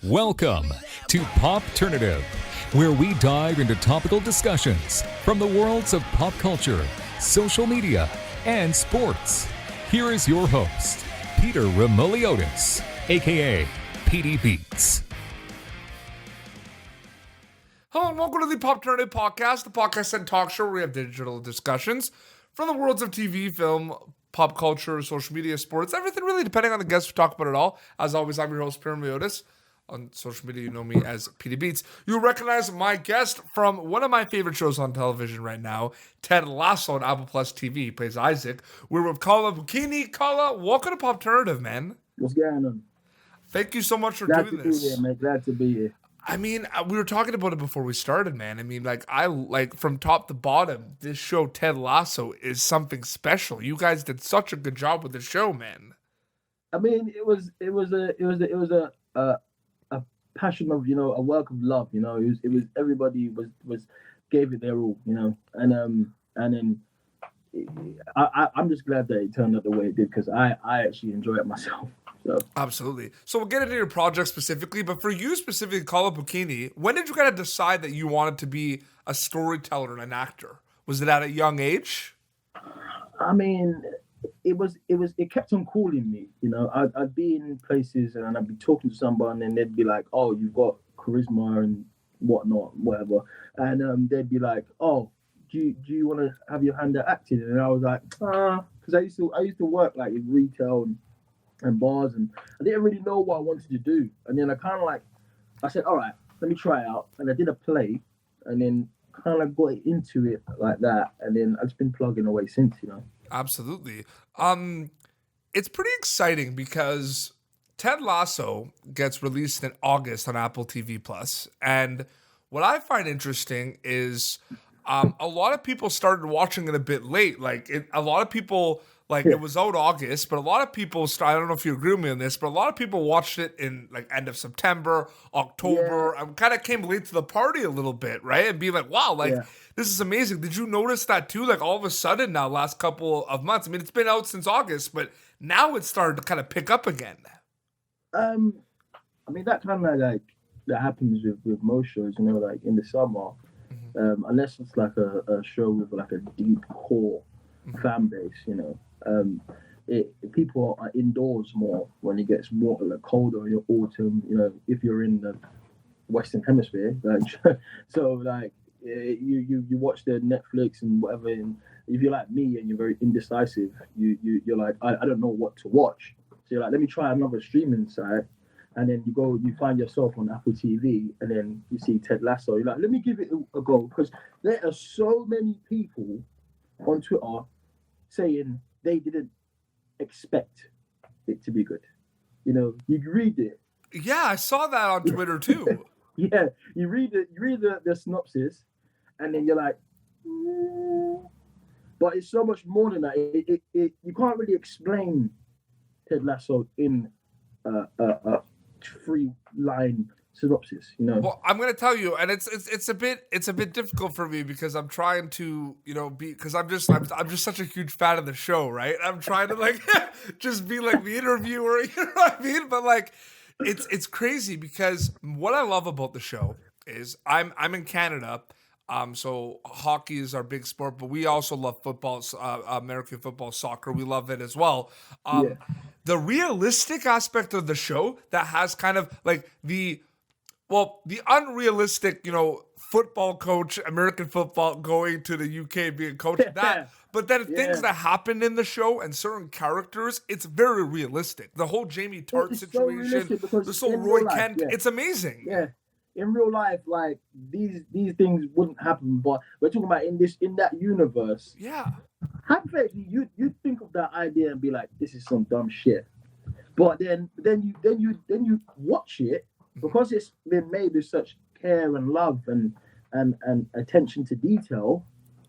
Welcome to Popternative, where we dive into topical discussions from the worlds of pop culture, social media, and sports. Here is your host, Peter Remoliotis, aka PD Beats. Hello and welcome to the Popternative podcast, the podcast and talk show where we have digital discussions from the worlds of TV, film, pop culture, social media, sports, everything really, depending on the guests we talk about it all. As always, I'm your host, Peter Remoliotis. On social media, you know me as PD Beats. You'll recognize my guest from one of my favorite shows on television right now, Ted Lasso on Apple Plus TV. He plays Isaac. We're with Kola Bokinni. Kola, welcome to Popternative, man. What's going on? Thank you so much for Glad doing to this. be here, man. Glad to be here. I mean, we were talking about it before we started, man. I mean, like from top to bottom, this show Ted Lasso is something special. You guys did such a good job with the show, man. I mean, it was a passion of, a work of love. It was everybody was gave it their all, and then I'm just glad that it turned out the way it did because I actually enjoy it myself. So. Absolutely. So we'll get into your project specifically, but for you specifically, Kola Bokinni, when did you kind of decide that you wanted to be a storyteller and an actor? Was it at a young age? I mean, it kept on calling me. I'd be in places and I'd be talking to someone and they'd be like, "Oh, you've got charisma and whatnot, whatever," and they'd be like, "Oh, do you want to have your hand at acting?" And I was like, because I used to work like in retail and bars, and I didn't really know what I wanted to do. And then I said, all right, let me try it out. And I did a play and then kind of got into it like that. And then I've just been plugging away since, Absolutely. It's pretty exciting because Ted Lasso gets released in August on Apple TV Plus. And what I find interesting is a lot of people started watching it a bit late. A lot of people... It was out August, but a lot of people, I don't know if you agree with me on this, but a lot of people watched it in end of September, October. I kind of came late to the party a little bit, right? And be like, wow, this is amazing. Did you notice that too? All of a sudden now, last couple of months, I mean, it's been out since August, but now it's started to kind of pick up again. I mean, that kind of that happens with most shows, in the summer, unless it's like a show with like a deep core fan base, people are indoors more when it gets more colder in the autumn. If you're in the Western Hemisphere, you watch the Netflix and whatever. And if you're like me and you're very indecisive, you're like, I don't know what to watch. So you're like, let me try another streaming site. And then you find yourself on Apple TV, and then you see Ted Lasso. You're like, let me give it a go, because there are so many people on Twitter saying they didn't expect it to be good. You read it. Yeah, I saw that on Twitter too. Yeah, you read the synopsis, and then you're like, but it's so much more than that. It you can't really explain Ted Lasso in a 3-line synopsis, Well, I'm gonna tell you, and it's a bit difficult for me because I'm trying to, because I'm just such a huge fan of the show, right? I'm trying to just be like the interviewer, you know what I mean? But it's crazy because what I love about the show is I'm in Canada, so hockey is our big sport, but we also love football, American football, soccer. We love it as well. The realistic aspect of the show that has kind of the unrealistic, football coach, American football going to the UK being coached, but then things that happen in the show and certain characters, it's very realistic. The whole Jamie Tart situation, this whole Roy Kent, it's amazing. Yeah. In real life, these things wouldn't happen, but we're talking about in that universe. Yeah. Hypothetically, you think of that idea and be like, this is some dumb shit. But then you watch it, because it's been made with such care and love and attention to detail,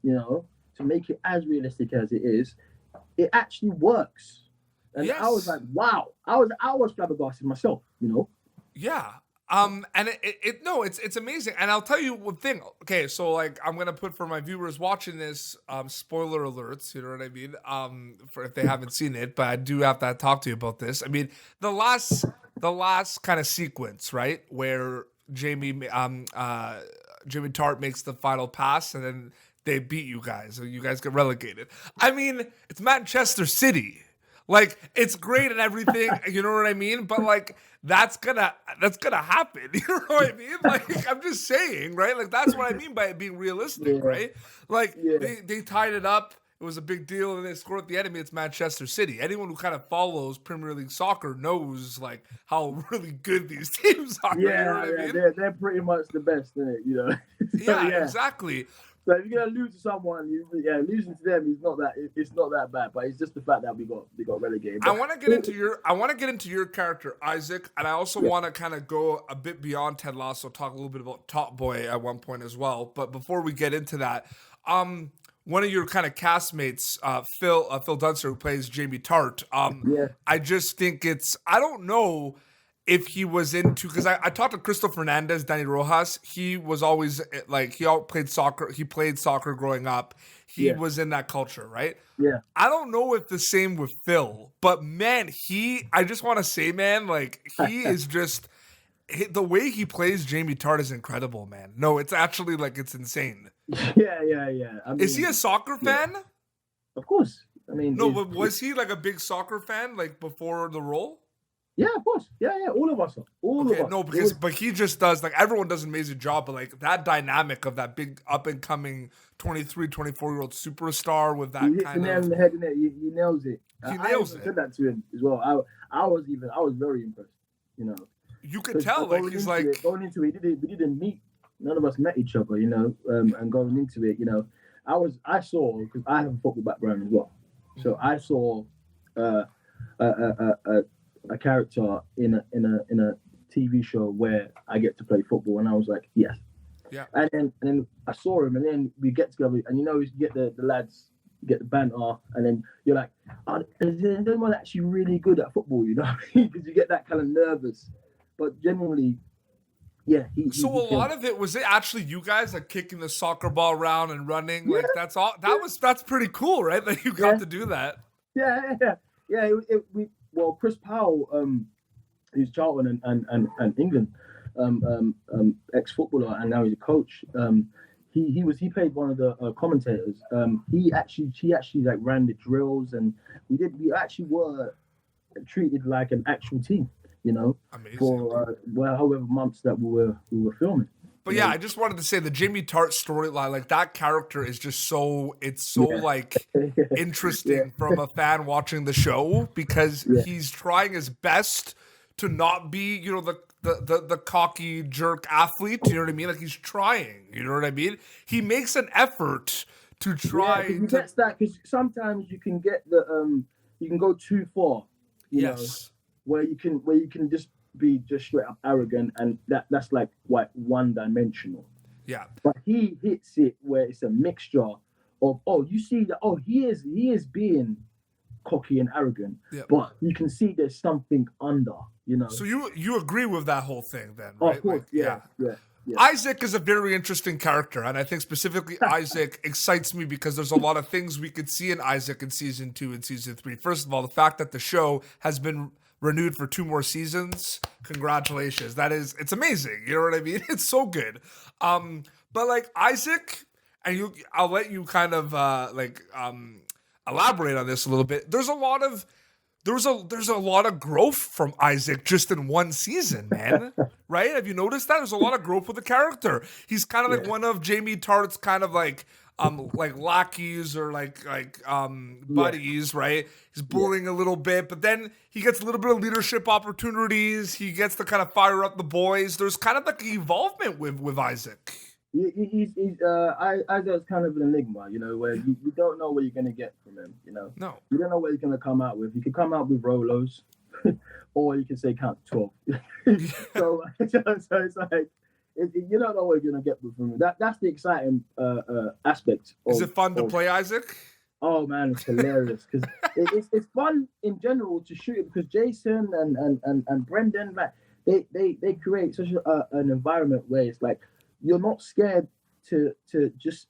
to make it as realistic as it is, it actually works. And yes. I was like, wow. I was flabbergasted myself, Yeah. And it's amazing. And I'll tell you one thing. Okay, so I'm gonna put for my viewers watching this, spoiler alerts, you know what I mean? For if they haven't seen it, but I do have to talk to you about this. I mean, the last the last kind of sequence, right, where Jamie Tart makes the final pass, and then they beat you guys, and you guys get relegated. I mean, it's Manchester City. Like, it's great and everything, you know what I mean? But like, that's gonna happen. You know what I mean? Like, I'm just saying, right? Like, that's what I mean by it being realistic, right? Like, they tied it up. It was a big deal, and they scored at the end. It's Manchester City. Anyone who kind of follows Premier League soccer knows like how really good these teams are. Yeah, you know what I mean? they're pretty much the best, isn't it? You know. So, Yeah, exactly. So if you're gonna lose to someone, losing to them is not that. It's not that bad, but it's just the fact that we got relegated. I want to get into your character, Isaac, and I also want to kind of go a bit beyond Ted Lasso, talk a little bit about Top Boy at one point as well. But before we get into that, one of your kind of castmates, Phil Dunster, who plays Jamie Tart. I just think I don't know if he was into, because I talked to Crystal Fernandez, Danny Rojas. He was always like, he played soccer. He played soccer growing up. He was in that culture, right? Yeah. I don't know if the same with Phil, but man, I just want to say, man, like he is just, the way he plays Jamie Tart is incredible, man. No, it's actually like, it's insane. Yeah. I mean, is he a soccer fan? Of course. I mean, no, but was he like a big soccer fan like before the role? Yeah, of course. Yeah. All of us are. All of us. No, but he just does, like, everyone does an amazing job, but like that dynamic of that big up and coming 23, 24-year-old superstar with that kind of. You hit the nail on the head, innit? He nails it. He nails it. I said that to him as well. I was very impressed. You know. You could tell, like he's like going into it. We didn't meet. None of us met each other, you know. And going into it, you know, I saw, because I have a football background as well, so I saw a character in a TV show where I get to play football, and I was like, yes. Yeah. And then I saw him, and then we get together, and you know, you get the lads, you get the banter, and then you're like, oh, is anyone actually really good at football? You know, because you get that kind of nervous. But genuinely, yeah. So a lot of it, was it actually you guys like kicking the soccer ball around and running? Like that's all. That's pretty cool, right? That you got to do that. Yeah. Well, Chris Powell, who's Charlton and England, ex-footballer, and now he's a coach. He played one of the commentators. He actually like ran the drills, and we actually were treated like an actual team. You know, amazing. For however months that we were filming. But yeah, I just wanted to say the Jamie Tart storyline, like that character is just like interesting from a fan watching the show, because he's trying his best to not be, you know, the cocky jerk athlete. You know what I mean? Like he's trying. You know what I mean? He makes an effort to try. Yeah, he gets that, because sometimes you can get you can go too far. You know, where you can just be just straight up arrogant, and that's like one dimensional. Yeah. But he hits it where it's a mixture of, you see that, he is being cocky and arrogant, but you can see there's something under, you know. So you agree with that whole thing then, right? Of course, like, yeah. Isaac is a very interesting character, and I think specifically Isaac excites me because there's a lot of things we could see in Isaac in season 2 and season 3. First of all, the fact that the show has been renewed for 2 more seasons, congratulations. It's amazing. You know what I mean? It's so good. But like Isaac, and I'll let you kind of elaborate on this a little bit. There's a lot of growth from Isaac just in one season, man. Right? Have you noticed that? There's a lot of growth with the character. He's kind of like one of Jamie Tart's kind of like lackeys or buddies, right? He's bullying a little bit, but then he gets a little bit of leadership opportunities. He gets to kind of fire up the boys. There's kind of like an involvement with Isaac. Isaac's kind of an enigma, you know, where you don't know what you're going to get from him, you know. No. You don't know what he's going to come out with. He could come out with Rolos, or you can say count to 12. so it's like, you don't know what you're going to get from him. That's the exciting aspect. Is it fun to play Isaac? Oh, man, it's hilarious. Because it's fun in general to shoot it, because Jason and Brendan, like, they create such an environment where it's like, you're not scared to just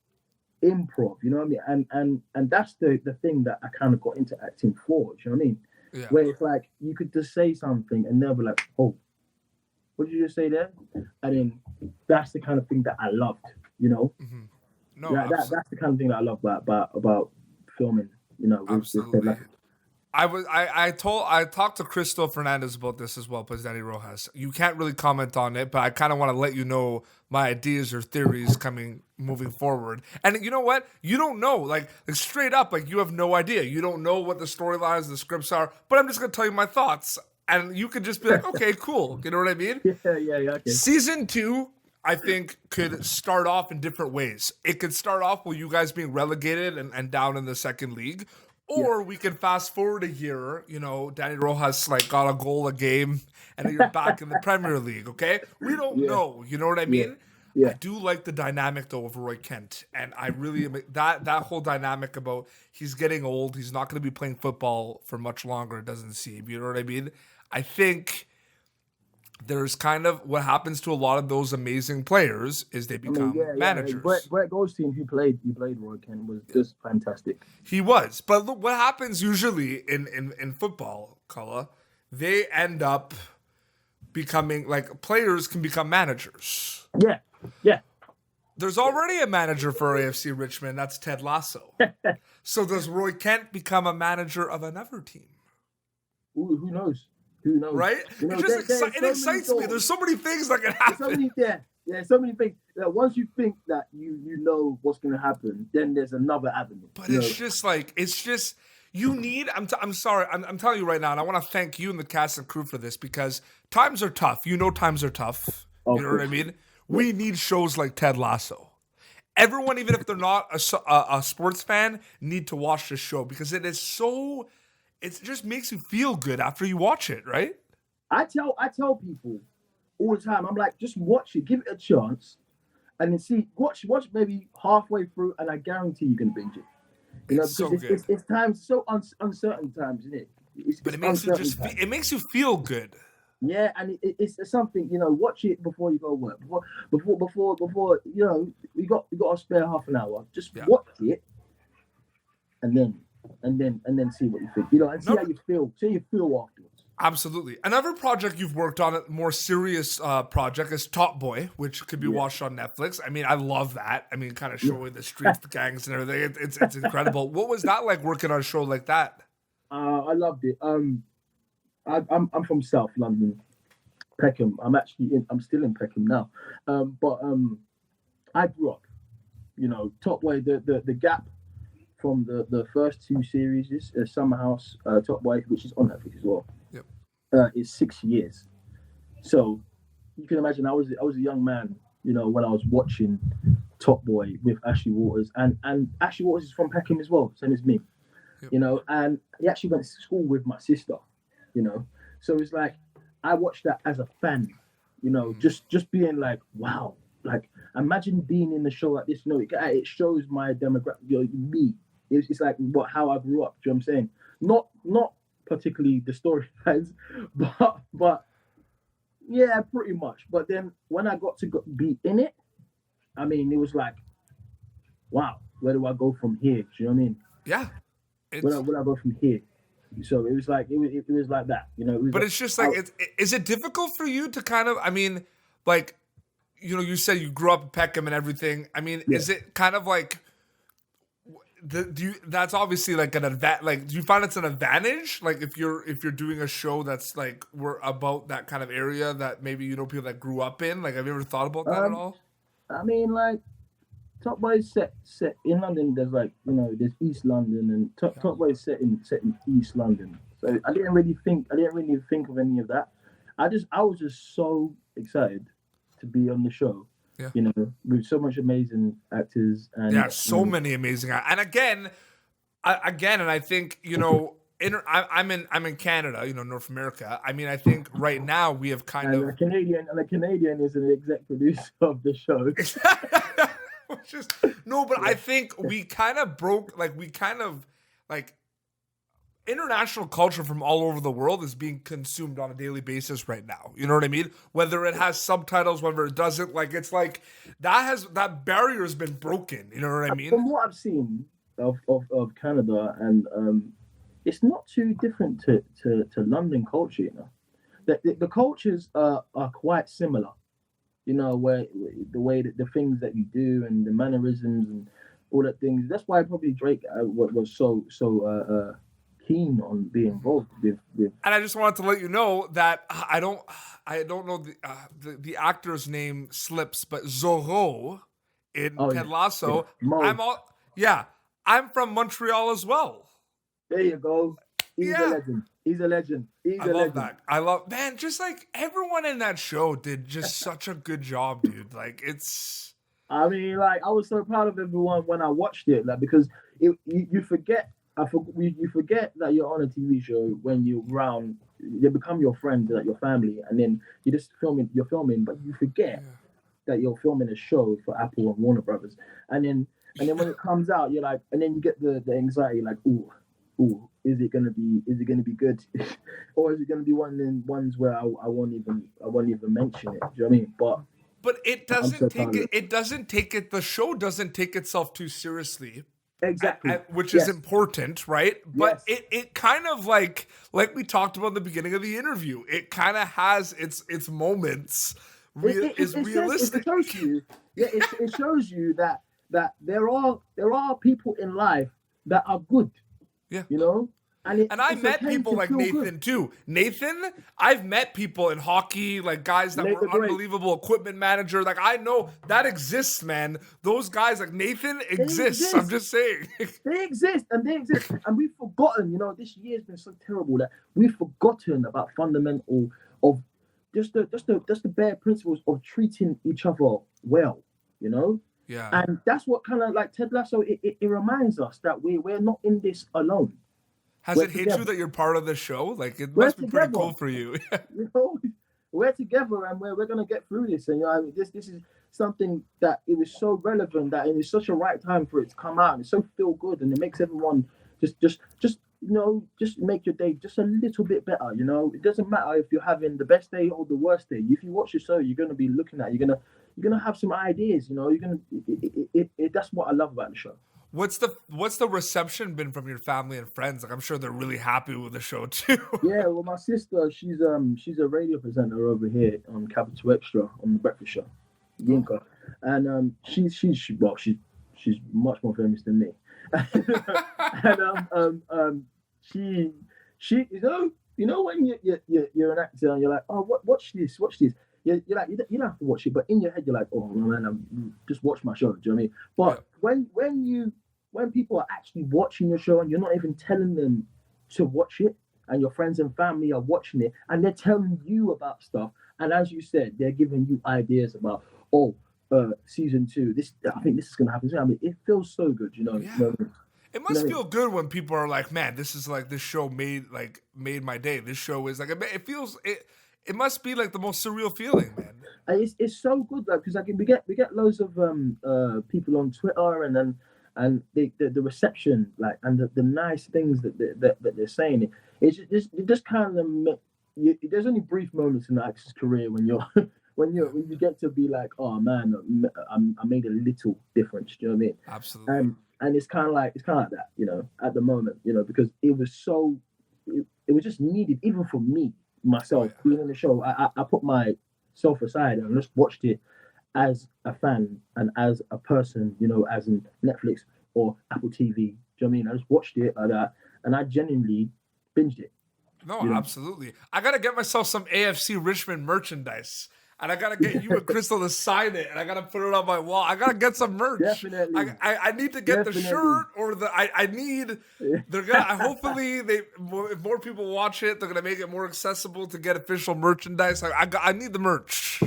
improv, you know what I mean? And that's the thing that I kind of got into acting for, do you know what I mean? Yeah. where it's like you could just say something and they'll be like, "Oh, what did you just say there?" And then that's the kind of thing that I loved, you know. No, That's the kind of thing that I love about filming, you know, with Ted absolutely. Lasso. I talked to Crystal Fernandez about this as well, plus Danny Rojas. You can't really comment on it, but I kind of want to let you know my ideas or theories moving forward. And you know what? You don't know, like straight up, like you have no idea. You don't know what the storylines, the scripts are. But I'm just gonna tell you my thoughts, and you could just be like, okay, cool. You know what I mean? Yeah, okay. Season 2, I think, could start off in different ways. It could start off with you guys being relegated and down in the second league. Or we can fast forward a year, you know, Danny Rojas like got a goal a game and then you're back in the Premier League, okay? We don't Yeah, know, you know what I yeah, mean? I yeah. do like the dynamic though of Roy Kent, and I really that whole dynamic about he's getting old, he's not going to be playing football for much longer, it doesn't seem, you know what I mean? I think there's kind of what happens to a lot of those amazing players is they become managers. Brett Goldstein, who played Roy Kent, was just fantastic. He was. But look, what happens usually in football, Kola, they end up becoming, like, players can become managers. Yeah, yeah. There's already a manager for AFC Richmond. That's Ted Lasso. So does Roy Kent become a manager of another team? Who knows? Who knows? Right? You know, It excites me. There's so many things that can happen. So many things. That once you think that you know what's going to happen, then there's another avenue. But it's just you need. I'm sorry. I'm telling you right now, and I want to thank you and the cast and crew for this because times are tough. You know, times are tough. You know what I mean? We need shows like Ted Lasso. Everyone, even if they're not a sports fan, need to watch this show because it is so. It just makes you feel good after you watch it, right? I tell people all the time. I'm like, just watch it, give it a chance, and then see. Watch maybe halfway through, and I guarantee you're gonna binge it. You know, It's so good. It's times so uncertain times, isn't it? But it makes you feel good. Yeah, and it's something, you know. Watch it before you go to work. Before you know, we got a spare half an hour. Just watch it, and then see what you think. You know, and see how you feel. See how you feel afterwards. Absolutely. Another project you've worked on, a more serious project, is Top Boy, which could be watched on Netflix. I mean, I love that. I mean, kind of showing the streets, the gangs, and everything. It's incredible. What was that like working on a show like that? I loved it. I'm from South London, Peckham. I'm still in Peckham now. But I grew up, you know, Top Boy. The gap from the first two series is Summer House, Top Boy, which is on Netflix as well. Is 6 years. So you can imagine I was a young man, you know, when I was watching Top Boy with Ashley Waters, and Ashley Waters is from Peckham as well, same as me. You know, and he actually went to school with my sister, you know. So it's like I watched that as a fan, you know, just being like, wow, like imagine being in the show like this. You know, it shows my demographic, you know, me. It's like how I grew up. Do you know what I'm saying? Not particularly the storylines, but yeah, pretty much. But then when I got to be in it, I mean, it was like, wow, where do I go from here? Do you know what I mean? Yeah. Where do I go from here? So it was like it was like that, you know. But it's just like, is it difficult for you to kind of? I mean, like, you know, you said you grew up in Peckham and everything. I mean, is it kind of like? That's obviously like an advantage. Like, do you find it's an advantage? Like, if you're doing a show that's like we're about that kind of area that maybe you know people that grew up in. Like, have you ever thought about that at all? I mean, like Top Boy is set in London. There's like, you know, there's East London, and Top Boy is set in East London. So I didn't really think of any of that. I was just so excited to be on the show. Yeah. You know, with so much amazing actors and so many amazing. And again, and I think, you know, I'm in Canada, you know, North America. I mean, I think right now we have kind of a Canadian is an exec producer of the show. I think we kind of broke, international culture from all over the world is being consumed on a daily basis right now. You know what I mean? Whether it has subtitles, whether it doesn't, like, it's like that barrier has been broken. You know what I mean? From what I've seen of Canada and it's not too different to London culture, you know. The cultures are quite similar, you know, where the way that the things that you do and the mannerisms and all that things. That's why probably Drake was so keen on being involved with. And I just wanted to let you know that I don't know the actor's name slips, but Zorro in Oh Ted yeah, yeah. Lasso. Mo. I'm from Montreal as well. There you go. He's a Yeah, legend. He's a legend. He's I a love legend. that. I love, man, just like everyone in that show did just such a good job, dude. Like it's I mean, like I was so proud of everyone when I watched it, like because you forget, you forget that you're on a TV show when you're around, they become your friends, like your family, and then you're filming, but you forget that you're filming a show for Apple and Warner Brothers, and then when it comes out, you're like, and then you get the anxiety, like, ooh, is it gonna be good, or is it gonna be one of them ones where I won't even mention it? Do you know what I mean? but it I'm so doesn't proud take of it. It doesn't take it. The show doesn't take itself too seriously. Exactly. Which is Yes. important, right? But Yes. it kind of like we talked about in the beginning of the interview, it kind of has its moments. Is realistic. It shows you, it shows you that there are people in life that are good, Yeah. you know, and And I it's met okay people to like feel Nathan good. too. Nathan, I've met people in hockey, like guys that Nate were the Great. unbelievable equipment manager. Like I know that exists, man. Those guys like Nathan They exists. I'm exist. just saying. They exist, and we've forgotten. You know, this year's been so terrible that we've forgotten about fundamental of just the bare principles of treating each other well. You know, Yeah. and that's what kind of like Ted Lasso. It reminds us that we're not in this alone. Has We're it hit together. you that you're part of the show? Like it We're must be pretty together. cool for you. You know, we're together and we're gonna get through this. And you know, I mean, this is something that it was so relevant that it was such a right time for it to come out. And it's so feel good, and it makes everyone just you know, just make your day just a little bit better. You know, it doesn't matter if you're having the best day or the worst day. If you watch the show, you're gonna be looking at, you're gonna have some ideas. You know, you're gonna that's what I love about the show. What's the reception been from your family and friends? Like I'm sure they're really happy with the show too. Yeah, well, my sister, she's a radio presenter over here on Capital Extra on the Breakfast Show, Yinka, and she's much more famous than me, and she you know when you're an actor and you're like, oh, watch this. You're like, you don't have to watch it, but in your head you're like, oh man, just watch my show. Do you know what I mean? But when people are actually watching your show and you're not even telling them to watch it, and your friends and family are watching it and they're telling you about stuff, and as you said, they're giving you ideas about, season 2, I think this is gonna happen. I mean, it feels so good, you know. Yeah. You know what I mean? It must feel good when people are like, man, this is like this show made my day. This show is like it feels it. It must be like the most surreal feeling, man. And it's so good, like, because like we get loads of people on Twitter and the reception, like, and the nice things that they're saying. It just kind of there's only brief moments in the actor's career when you're when you get to be like, oh man, I made a little difference. Do you know what I mean? Absolutely. And it's kind of like that, you know, at the moment, you know, because it was just needed, even for me myself being in the show. I put myself aside and just watched it as a fan and as a person, you know, as in Netflix or Apple TV. Do you know what I mean? I just watched it like that, and I genuinely binged it. No, you know? Absolutely. I gotta get myself some AFC Richmond merchandise, and I gotta get you and Crystal to sign it, and I gotta put it on my wall. I gotta get some merch. Definitely. I need to get the shirt or I need. They're gonna hopefully if more people watch it, they're gonna make it more accessible to get official merchandise. I need the merch.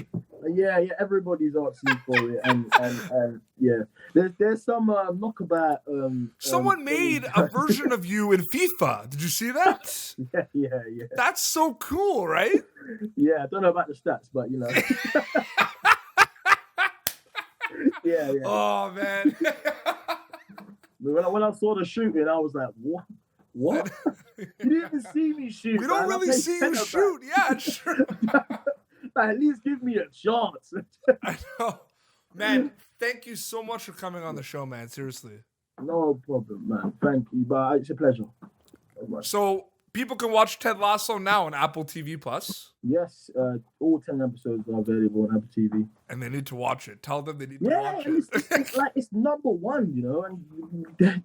Yeah, everybody's asking for it, and yeah, there's some knockabout. Someone made a version of you in FIFA. Did you see that? Yeah. That's so cool, right? Yeah, I don't know about the stats, but you know. yeah. Oh man. When I saw the shooting, I was like, what? What? You didn't even see me shoot. We don't really see you shoot. Yeah, sure. At least give me a chance. I know. Man, thank you so much for coming on the show, man. Seriously. No problem, man. Thank you. But it's a pleasure. So people can watch Ted Lasso now on Apple TV Plus, Yes, all 10 episodes are available on Apple TV. and they need to watch it. Tell them they need to Yeah, watch and it. it's like it's number one, you know,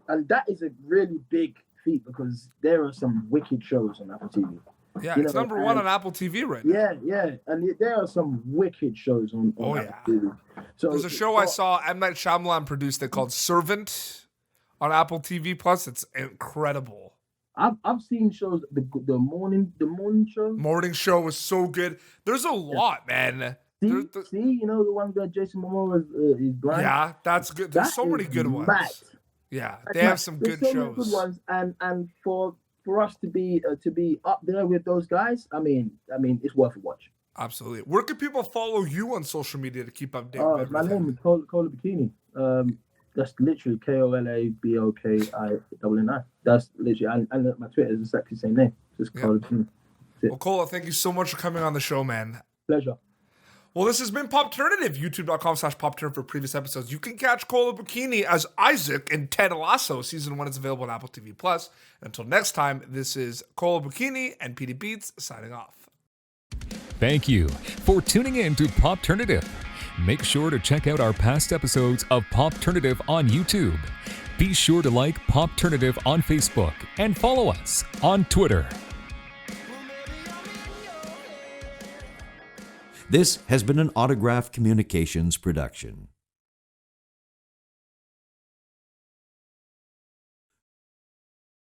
and that is a really big feat because there are some wicked shows on Apple TV. Yeah, You it's know, number one on Apple TV right now. Yeah, and there are some wicked shows on Oh, Apple yeah. TV. So There's a show I saw M. Night Shyamalan produced that called Servant on Apple TV Plus. It's incredible. I've seen shows the morning show. Morning Show was so good. There's a lot, man. See, you know the one where Jason Momoa is blind. Yeah, that's good. There's That so many is good ones. mad. Yeah, That's they have mad. some There's good so many shows. good ones, and for us to be up there with those guys, I mean, it's worth a watch. Absolutely. Where can people follow you on social media to keep updated Oh, with my everything? name is Kola Bokinni. That's literally KOLABOKINI. That's literally, and my Twitter is exactly the same name. Just Kola Bokinni. Well, Kola, thank you so much for coming on the show, man. Pleasure. Well, this has been Popternative, youtube.com/Popternative for previous episodes. You can catch Kola Bokinni as Isaac in Ted Lasso. Season 1 is available on Apple TV+. Until next time, this is Kola Bokinni and PD Beats signing off. Thank you for tuning in to Popternative. Make sure to check out our past episodes of Popternative on YouTube. Be sure to like Popternative on Facebook and follow us on Twitter. This has been an Autograph Communications production.